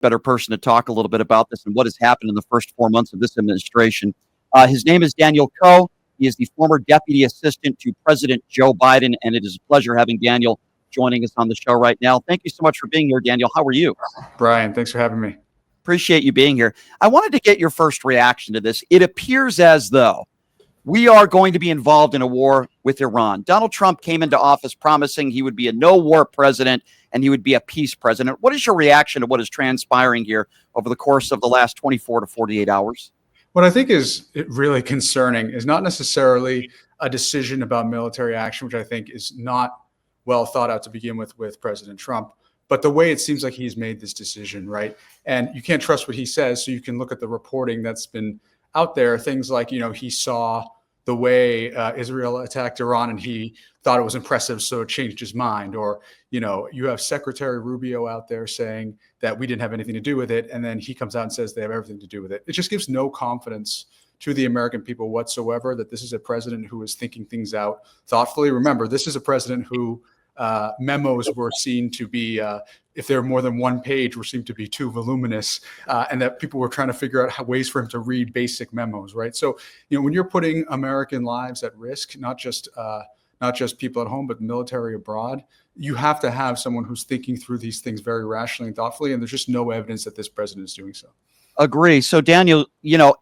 better person to talk a little bit about this and what has happened in the first 4 months of this administration. His name is Daniel Coe. He is the former deputy assistant to President Joe Biden, and it is a pleasure having Daniel joining us on the show right now. Thank you so much for being here, Daniel. How are you? Brian, thanks for having me. Appreciate you being here. I wanted to get your first reaction to this. It appears as though we are going to be involved in a war with Iran. Donald Trump came into office promising he would be a no-war president and he would be a peace president. What is your reaction to what is transpiring here over the course of the last 24 to 48 hours? What I think is really concerning is not necessarily a decision about military action, which I think is not well thought out to begin with President Trump, but the way it seems like he's made this decision, right? And you can't trust what he says, so you can look at the reporting that's been out there. Things like, he saw the way Israel attacked Iran and he thought it was impressive, so it changed his mind. Or, you have Secretary Rubio out there saying that we didn't have anything to do with it, and then he comes out and says they have everything to do with it. It just gives no confidence to the American people whatsoever that this is a president who is thinking things out thoughtfully. Remember, this is a president who memos were seen to be, if they're more than one page, were seen to be too voluminous, and that people were trying to figure out ways for him to read basic memos, right? So, when you're putting American lives at risk, not just people at home, but military abroad, you have to have someone who's thinking through these things very rationally and thoughtfully, and there's just no evidence that this president is doing so. Agree. So, Daniel,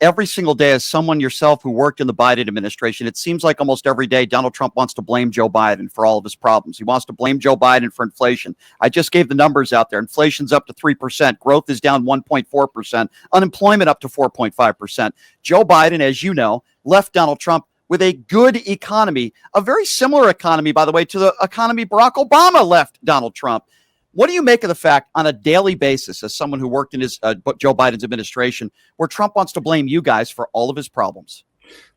every single day, as someone yourself who worked in the Biden administration, it seems like almost every day Donald Trump wants to blame Joe Biden for all of his problems. He wants to blame Joe Biden for inflation. I just gave the numbers out there. Inflation's up to 3%. Growth is down 1.4%. Unemployment up to 4.5%. Joe Biden, as you know, left Donald Trump with a good economy, a very similar economy, by the way, to the economy Barack Obama left Donald Trump. What do you make of the fact on a daily basis, as someone who worked in his Joe Biden's administration, where Trump wants to blame you guys for all of his problems?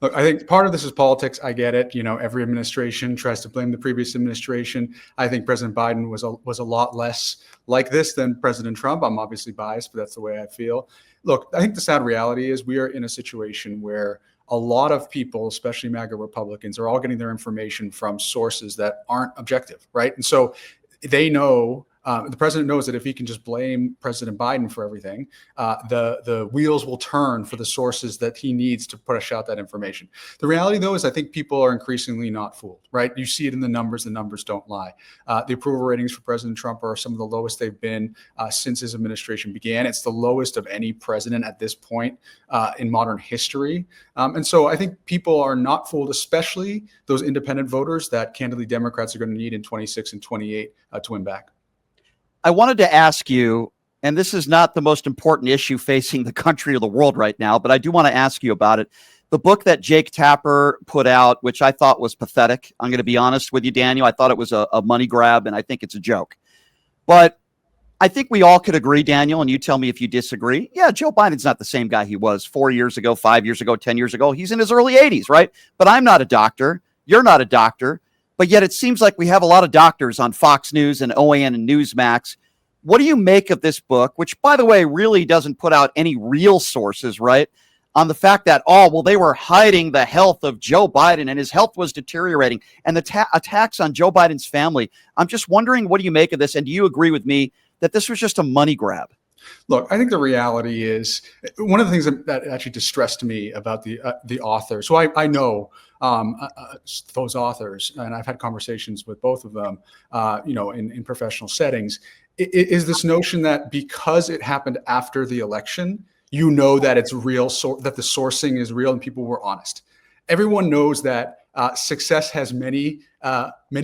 Look, I think part of this is politics. I get it. Every administration tries to blame the previous administration. I think President Biden was a lot less like this than President Trump. I'm obviously biased, but that's the way I feel. Look, I think the sad reality is we are in a situation where a lot of people, especially MAGA Republicans, are all getting their information from sources that aren't objective, right? And so they know, the president knows that if he can just blame President Biden for everything, the wheels will turn for the sources that he needs to push out that information. The reality, though, is I think people are increasingly not fooled, right? You see it in the numbers don't lie. The approval ratings for President Trump are some of the lowest they've been since his administration began. It's the lowest of any president at this point in modern history. And so I think people are not fooled, especially those independent voters that candidly Democrats are going to need in 26 and 28 to win back. I wanted to ask you, and this is not the most important issue facing the country or the world right now, but I do want to ask you about it. The book that Jake Tapper put out, which I thought was pathetic. I'm going to be honest with you, Daniel. I thought it was a money grab, and I think it's a joke. But I think we all could agree, Daniel, and you tell me if you disagree. Yeah, Joe Biden's not the same guy he was 4 years ago, 5 years ago, 10 years ago. He's in his early 80s, right? But I'm not a doctor. You're not a doctor. But yet it seems like we have a lot of doctors on Fox News and OAN and Newsmax. What do you make of this book, which, by the way, really doesn't put out any real sources, right, on the fact that, they were hiding the health of Joe Biden and his health was deteriorating, and the attacks on Joe Biden's family. I'm just wondering, what do you make of this? And do you agree with me that this was just a money grab? Look, I think the reality is one of the things that actually distressed me about the author. So I know those authors, and I've had conversations with both of them, in professional settings. Is this notion that because it happened after the election, that it's real, that the sourcing is real and people were honest. Everyone knows that success has many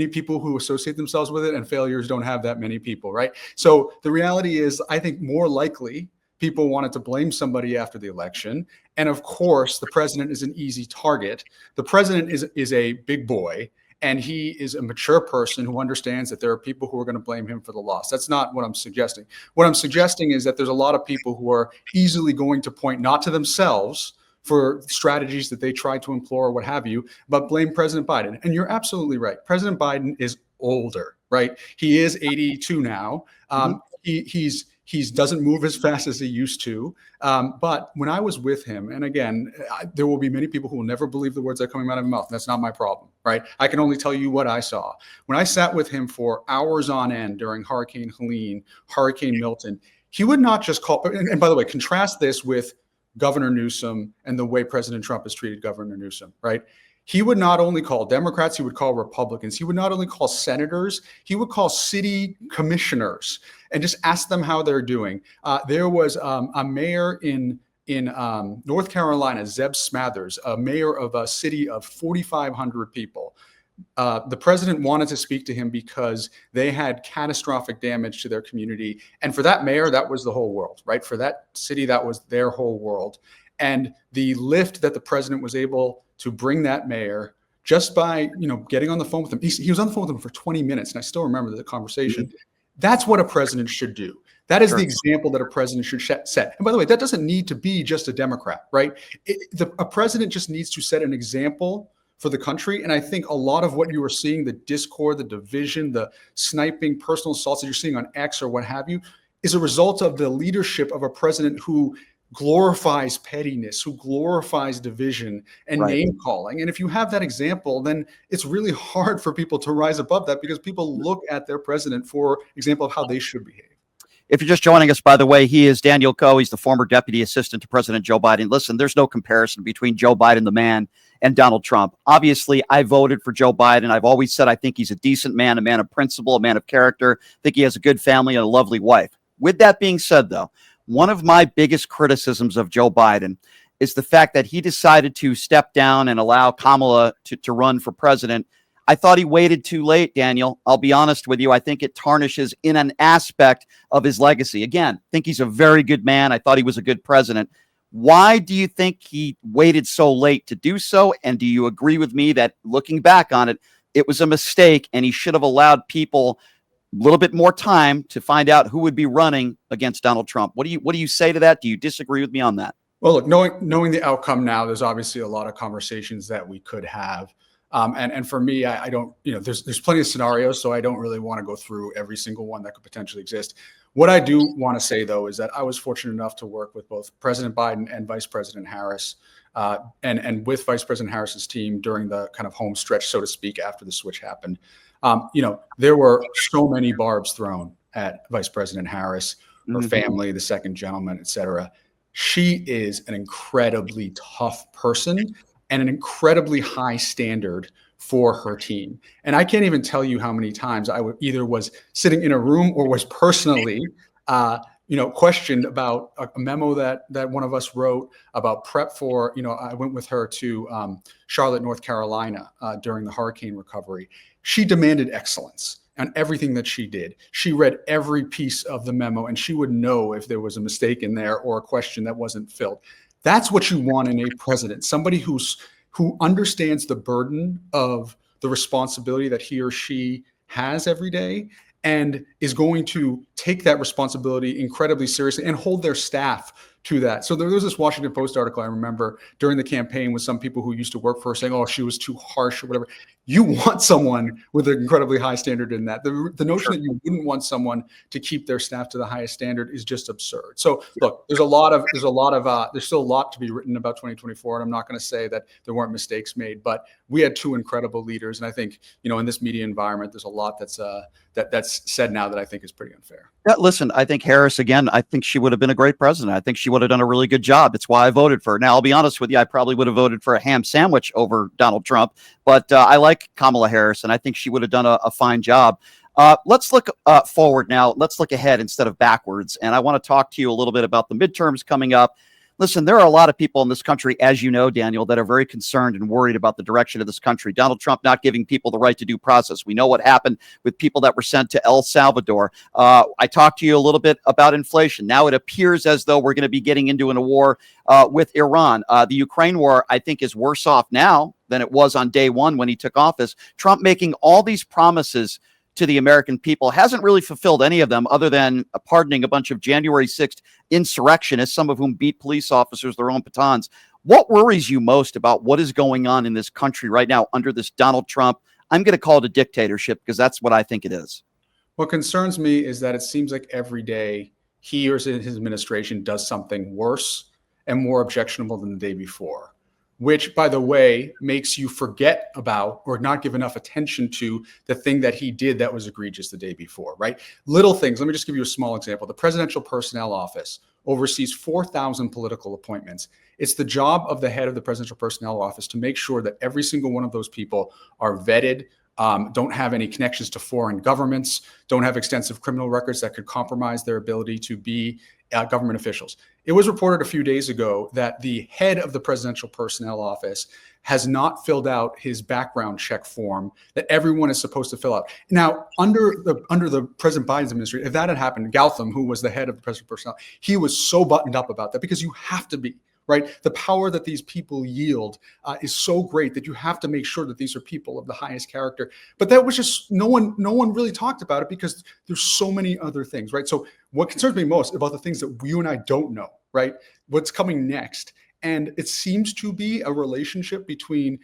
people who associate themselves with it, and failures don't have that many people, right? So the reality is, I think more likely people wanted to blame somebody after the election. And of course, the president is an easy target. The president is a big boy, and he is a mature person who understands that there are people who are going to blame him for the loss. That's not what I'm suggesting. What I'm suggesting is that there's a lot of people who are easily going to point not to themselves for strategies that they try to employ or what have you, but blame President Biden. And you're absolutely right. President Biden is older, right? He is 82 now. He doesn't move as fast as he used to. But when I was with him, and again, there will be many people who will never believe the words that are coming out of my mouth. That's not my problem, right? I can only tell you what I saw. When I sat with him for hours on end during Hurricane Helene, Hurricane Milton, he would not just call, and by the way, contrast this with Governor Newsom and the way President Trump has treated Governor Newsom, right? He would not only call Democrats, he would call Republicans. He would not only call senators, he would call city commissioners and just ask them how they're doing. There was a mayor in North Carolina, Zeb Smathers, a mayor of a city of 4,500 people. The president wanted to speak to him because they had catastrophic damage to their community. And for that mayor, that was the whole world, right? For that city, that was their whole world. And the lift that the president was able to bring that mayor just by, getting on the phone with him. He was on the phone with him for 20 minutes. And I still remember the conversation. Mm-hmm. That's what a president should do. That is the example that a president should set. And by the way, that doesn't need to be just a Democrat, right? A president just needs to set an example for the country. And I think a lot of what you are seeing, the discord, the division, the sniping, personal assaults that you're seeing on X or what have you, is a result of the leadership of a president who glorifies pettiness, who glorifies division and name calling. And if you have that example, then it's really hard for people to rise above that, because people look at their president for example of how they should behave. If you're just joining us, by the way, he is Daniel Coe. He's the former deputy assistant to President Joe Biden. Listen, there's no comparison between Joe Biden, the man, and Donald Trump. Obviously, I voted for Joe Biden. I've always said I think he's a decent man, a man of principle, a man of character. I think he has a good family and a lovely wife. With that being said, though, one of my biggest criticisms of Joe Biden is the fact that he decided to step down and allow Kamala to run for president. I thought he waited too late, Daniel. I'll be honest with you. I think it tarnishes in an aspect of his legacy. Again, I think he's a very good man. I thought he was a good president. Why do you think he waited so late to do so? And do you agree with me that looking back on it, it was a mistake and he should have allowed people a little bit more time to find out who would be running against Donald Trump? What do you say to that? Do you disagree with me on that? Well, look, knowing the outcome now, there's obviously a lot of conversations that we could have. And for me, I don't, there's plenty of scenarios, so I don't really want to go through every single one that could potentially exist. What I do want to say, though, is that I was fortunate enough to work with both President Biden and Vice President Harris, and with Vice President Harris's team during the kind of home stretch, so to speak, after the switch happened. There were so many barbs thrown at Vice President Harris, her family, the second gentleman, et cetera. She is an incredibly tough person and an incredibly high standard for her team. And I can't even tell you how many times I either was sitting in a room or was personally, questioned about a memo that one of us wrote about prep for, I went with her to Charlotte, North Carolina during the hurricane recovery. She demanded excellence on everything that she did. She read every piece of the memo and she would know if there was a mistake in there or a question that wasn't filled. That's what you want in a president, somebody who understands the burden of the responsibility that he or she has every day and is going to take that responsibility incredibly seriously and hold their staff to that. So there was this Washington Post article I remember during the campaign with some people who used to work for her saying, oh, she was too harsh or whatever. You want someone with an incredibly high standard in that. The notion that you wouldn't want someone to keep their staff to the highest standard is just absurd. So look, there's still a lot to be written about 2024. And I'm not going to say that there weren't mistakes made, but we had two incredible leaders. And I think, in this media environment, there's a lot that's said now that I think is pretty unfair. Yeah, listen, I think Harris, again, I think she would have been a great president. I think she would have done a really good job. It's why I voted for her. Now, I'll be honest with you, I probably would have voted for a ham sandwich over Donald Trump, but I like Kamala Harris, and I think she would have done a fine job. Let's look forward now. Let's look ahead instead of backwards. And I want to talk to you a little bit about the midterms coming up. Listen, there are a lot of people in this country, as you know, Daniel, that are very concerned and worried about the direction of this country. Donald Trump not giving people the right to due process. We know what happened with people that were sent to El Salvador. I talked to you a little bit about inflation. Now it appears as though we're going to be getting into a war with Iran. The Ukraine war, I think, is worse off now than it was on day one when he took office. Trump making all these promises to the American people hasn't really fulfilled any of them other than pardoning a bunch of January 6th insurrectionists, some of whom beat police officers their own batons. What worries you most about what is going on in this country right now under this Donald Trump? I'm going to call it a dictatorship because that's what I think it is. What concerns me is that it seems like every day he or his administration does something worse and more objectionable than the day before. which, by the way, makes you forget about or not give enough attention to the thing that he did that was egregious the day before, right? Little things. Let me just give you a small example. The Presidential Personnel Office oversees 4,000 political appointments. It's the job of the head of the Presidential Personnel Office to make sure that every single one of those people are vetted, don't have any connections to foreign governments, don't have extensive criminal records that could compromise their ability to be government officials. It was reported a few days ago that the head of the Presidential Personnel Office has not filled out his background check form that everyone is supposed to fill out. Now, under the President Biden's administration, if that had happened, Gautam, who was the head of the Presidential Personnel, he was so buttoned up about that because you have to be. Right? The power that these people yield is so great that you have to make sure that these are people of the highest character. But that was just no one really talked about it because there's so many other things, right? So what concerns me most about the things that you and I don't know, right? What's coming next? And it seems to be a relationship between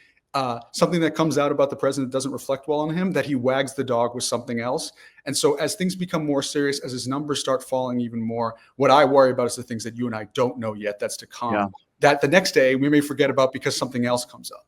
something that comes out about the president doesn't reflect well on him, that he wags the dog with something else. And so as things become more serious, as his numbers start falling even more, what I worry about is the things that you and I don't know yet that's to come, that the next day we may forget about because something else comes up.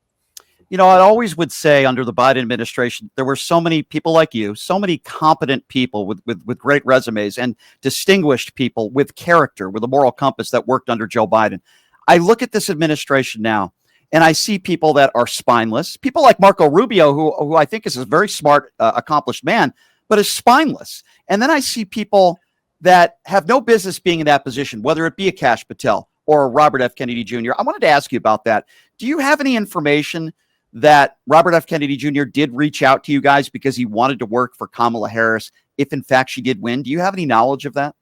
You know, I always would say under the Biden administration, there were so many people like you, so many competent people with great resumes and distinguished people with character, with a moral compass that worked under Joe Biden. I look at this administration now, and I see people that are spineless, people like Marco Rubio, who I think is a very smart, accomplished man, but is spineless. And then I see people that have no business being in that position, whether it be a Kash Patel or a Robert F. Kennedy Jr. I wanted to ask you about that. Do you have any information that Robert F. Kennedy Jr. did reach out to you guys because he wanted to work for Kamala Harris if, in fact, she did win? Do you have any knowledge of that?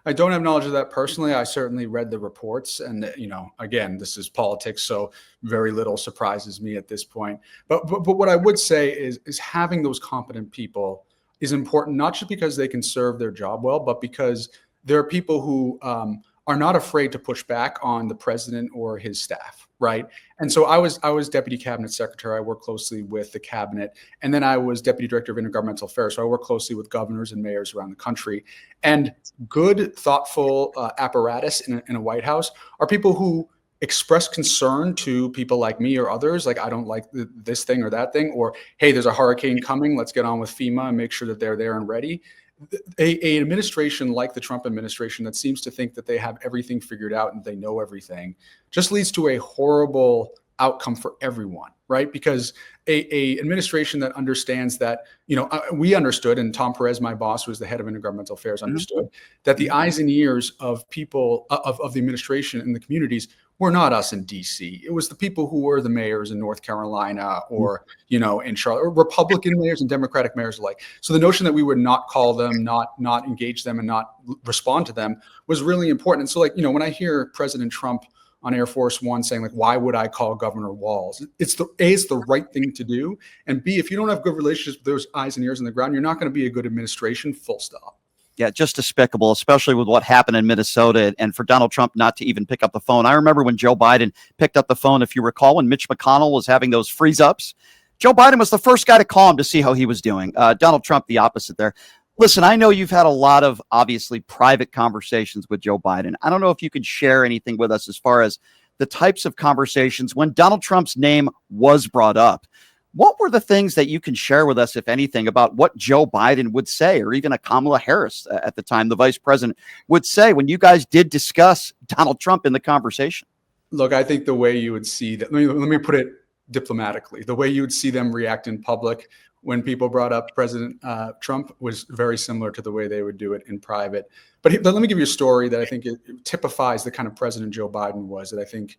I don't have knowledge of that personally. I certainly read the reports, and again, this is politics, so very little surprises me at this point. But what I would say is having those competent people is important, not just because they can serve their job well, but because there are people who are not afraid to push back on the president or his staff, right? And so I was deputy cabinet secretary. I worked closely with the cabinet, and then I was deputy director of intergovernmental affairs. So I worked closely with governors and mayors around the country. And good, thoughtful apparatus in a White House are people who express concern to people like me or others, like, I don't like this thing or that thing, or, hey, there's a hurricane coming, let's get on with FEMA and make sure that they're there and ready. A administration like the Trump administration that seems to think that they have everything figured out and they know everything just leads to a horrible outcome for everyone, right? Because a administration that understands that, we understood, and Tom Perez, my boss, who was the head of intergovernmental affairs, understood that the eyes and ears of people of the administration and the communities were not us in DC. It was the people who were the mayors in North Carolina or, in Charlotte, or Republican mayors and Democratic mayors alike. So the notion that we would not call them, not engage them, and not respond to them was really important. And so, when I hear President Trump on Air Force One saying, why would I call Governor Walz? It's the right thing to do. And B, if you don't have good relationships with those eyes and ears on the ground, you're not going to be a good administration, full stop. Yeah, just despicable, especially with what happened in Minnesota, and for Donald Trump not to even pick up the phone. I remember when Joe Biden picked up the phone, if you recall, when Mitch McConnell was having those freeze-ups. Joe Biden was the first guy to call him to see how he was doing. Donald Trump, the opposite there. Listen, I know you've had a lot of, obviously, private conversations with Joe Biden. I don't know if you could share anything with us as far as the types of conversations when Donald Trump's name was brought up. What were the things that you can share with us, if anything, about what Joe Biden would say, or even a Kamala Harris at the time, the vice president, would say when you guys did discuss Donald Trump in the conversation? Look, I think the way you would see that, let me put it diplomatically, the way you would see them react in public when people brought up President Trump was very similar to the way they would do it in private. But let me give you a story that I think it typifies the kind of president Joe Biden was, that I think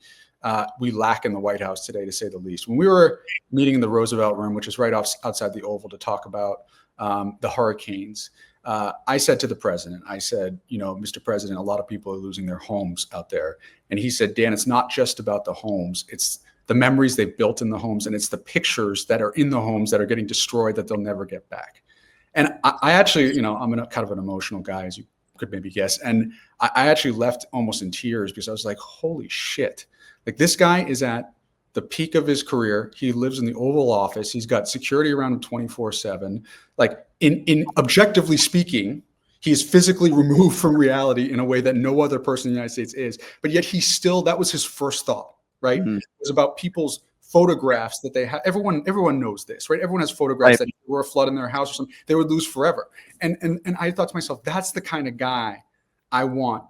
we lack in the White House today, to say the least. When we were meeting in the Roosevelt Room, which is right outside the Oval, to talk about the hurricanes, I said to the president, I said, Mr. President, a lot of people are losing their homes out there. And he said, Dan, it's not just about the homes. It's the memories they've built in the homes, and it's the pictures that are in the homes that are getting destroyed that they'll never get back. And I actually, I'm kind of an emotional guy, as you could maybe guess. And I actually left almost in tears because I was like, holy shit. This guy is at the peak of his career. He lives in the Oval Office. He's got security around him 24/7. In objectively speaking, he is physically removed from reality in a way that no other person in the United States is. But yet that was his first thought. right? Mhm. It was about people's photographs that they have. Everyone knows this, right? Everyone has Right. photographs that if there were a flood in their house or something, they would lose forever. And I thought to myself, that's the kind of guy I want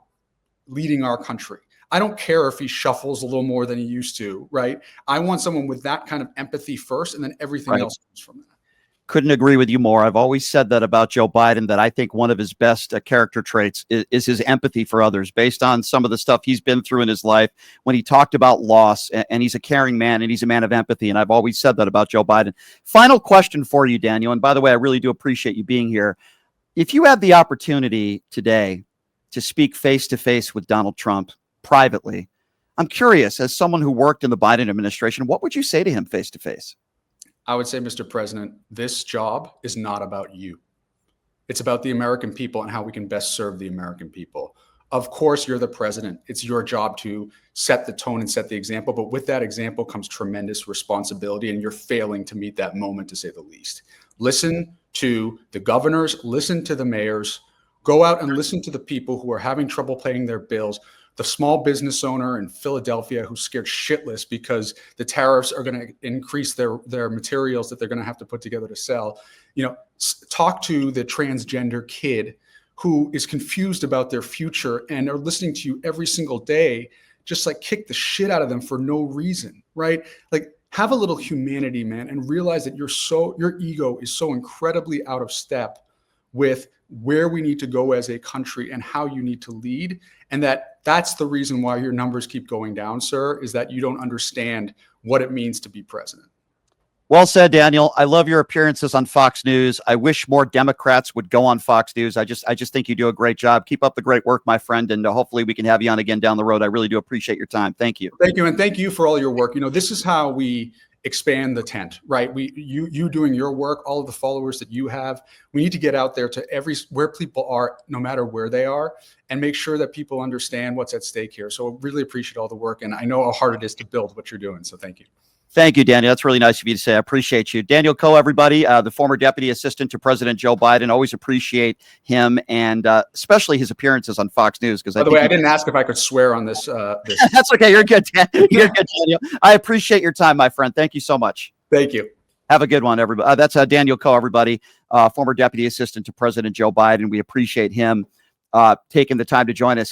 leading our country. I don't care if he shuffles a little more than he used to, right? I want someone with that kind of empathy first, and then everything Right. else comes from that. Couldn't agree with you more. I've always said that about Joe Biden, that I think one of his best character traits is his empathy for others, based on some of the stuff he's been through in his life. When he talked about loss, and he's a caring man, and he's a man of empathy, and I've always said that about Joe Biden. Final question for you, Daniel, and by the way, I really do appreciate you being here. If you had the opportunity today to speak face to face with Donald Trump privately, I'm curious, as someone who worked in the Biden administration, what would you say to him face to face? I would say, Mr. President, this job is not about you. It's about the American people and how we can best serve the American people. Of course, you're the president. It's your job to set the tone and set the example. But with that example comes tremendous responsibility, and you're failing to meet that moment, to say the least. Listen to the governors, listen to the mayors, go out and listen to the people who are having trouble paying their bills. The small business owner in Philadelphia who's scared shitless because the tariffs are going to increase their materials that they're going to have to put together to sell. Talk to the transgender kid who is confused about their future and are listening to you every single day, just like kick the shit out of them for no reason, right? Like, have a little humanity, man, and realize that your ego is so incredibly out of step with where we need to go as a country and how you need to lead. And that's the reason why your numbers keep going down, sir, is that you don't understand what it means to be president. Well said, Daniel. I love your appearances on Fox News. I wish more Democrats would go on Fox News. I just think you do a great job. Keep up the great work, my friend, and hopefully we can have you on again down the road. I really do appreciate your time. Thank you. Thank you, and thank you for all your work. This is how we expand the tent, right? You doing your work, all of the followers that you have. We need to get out there to where people are, no matter where they are, and make sure that people understand what's at stake here. So really appreciate all the work, and I know how hard it is to build what you're doing. So thank you. Thank you, Daniel. That's really nice of you to say. I appreciate you. Daniel Coe, everybody, the former deputy assistant to President Joe Biden. Always appreciate him, and especially his appearances on Fox News. Because by the way, I didn't ask if I could swear on this. That's okay. You're good. You're good, Daniel. I appreciate your time, my friend. Thank you so much. Thank you. Have a good one, everybody. That's Daniel Coe, everybody, former deputy assistant to President Joe Biden. We appreciate him taking the time to join us.